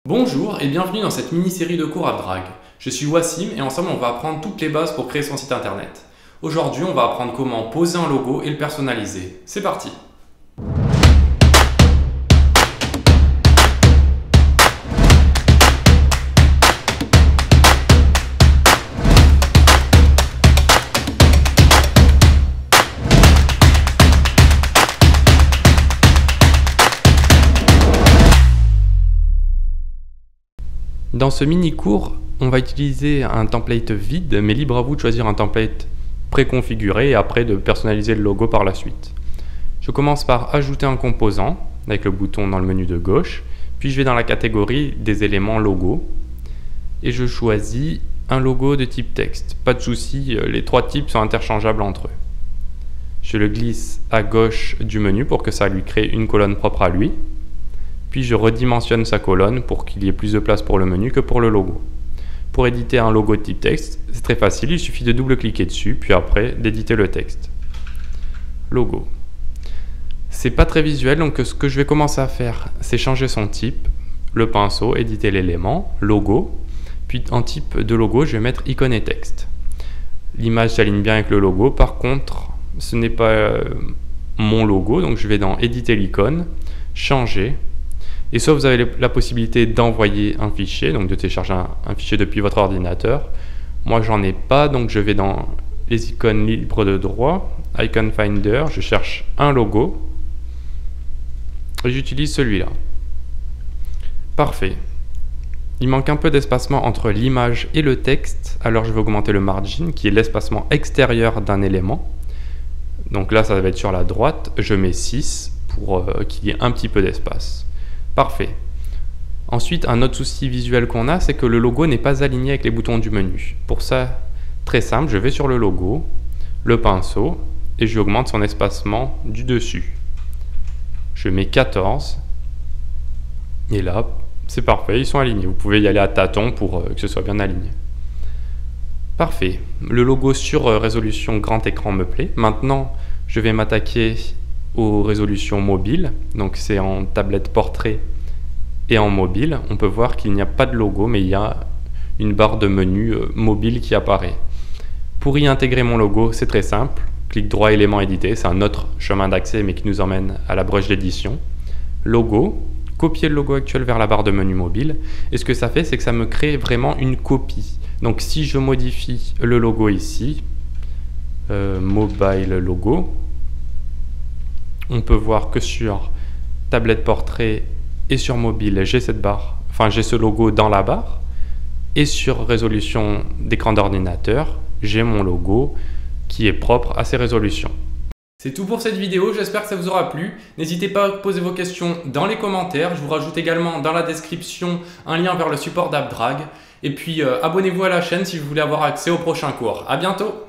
Bonjour et bienvenue dans cette mini-série de cours AppDrag. Je suis Wassim et ensemble on va apprendre toutes les bases pour créer son site internet. Aujourd'hui on va apprendre comment poser un logo et le personnaliser. C'est parti! Dans ce mini-cours, on va utiliser un template vide, mais libre à vous de choisir un template préconfiguré et après de personnaliser le logo par la suite. Je commence par ajouter un composant avec le bouton dans le menu de gauche, puis je vais dans la catégorie des éléments logo et je choisis un logo de type texte. Pas de souci, les trois types sont interchangeables entre eux. Je le glisse à gauche du menu pour que ça lui crée une colonne propre à lui. Puis je redimensionne sa colonne pour qu'il y ait plus de place pour le menu que pour le logo. Pour éditer un logo de type texte, c'est très facile, il suffit de double-cliquer dessus, puis après d'éditer le texte. Logo. C'est pas très visuel, donc ce que je vais commencer à faire, c'est changer son type, le pinceau, éditer l'élément, logo, puis en type de logo, je vais mettre icône et texte. L'image s'aligne bien avec le logo, par contre, ce n'est pas mon logo, donc je vais dans éditer l'icône, changer. Et soit vous avez la possibilité d'envoyer un fichier, donc de télécharger un fichier depuis votre ordinateur. Moi, j'en ai pas, donc je vais dans les icônes libres de droit, Icon Finder, je cherche un logo et j'utilise celui-là. Parfait. Il manque un peu d'espacement entre l'image et le texte, alors je vais augmenter le margin, qui est l'espacement extérieur d'un élément. Donc là, ça va être sur la droite, je mets 6 pour qu'il y ait un petit peu d'espace. Parfait. Ensuite, un autre souci visuel qu'on a, c'est que le logo n'est pas aligné avec les boutons du menu. Pour ça, très simple, je vais sur le logo, le pinceau, et j'augmente son espacement du dessus. Je mets 14, et là, c'est parfait, ils sont alignés. Vous pouvez y aller à tâtons pour que ce soit bien aligné. Parfait. Le logo sur résolution grand écran me plaît. Maintenant, je vais m'attaquer aux résolutions mobiles, donc c'est en tablette portrait et en mobile. On peut voir qu'il n'y a pas de logo, mais il y a une barre de menu mobile qui apparaît. Pour y intégrer mon logo, c'est très simple. Clic droit, élément édité, c'est un autre chemin d'accès, mais qui nous emmène à la broche d'édition. Logo, copier le logo actuel vers la barre de menu mobile. Et ce que ça fait, c'est que ça me crée vraiment une copie. Donc si je modifie le logo ici, mobile logo, on peut voir que sur tablette portrait et sur mobile, j'ai cette barre, enfin j'ai ce logo dans la barre. Et sur résolution d'écran d'ordinateur, j'ai mon logo qui est propre à ces résolutions. C'est tout pour cette vidéo, j'espère que ça vous aura plu. N'hésitez pas à poser vos questions dans les commentaires. Je vous rajoute également dans la description un lien vers le support d'AppDrag. Et puis abonnez-vous à la chaîne si vous voulez avoir accès aux prochains cours. À bientôt!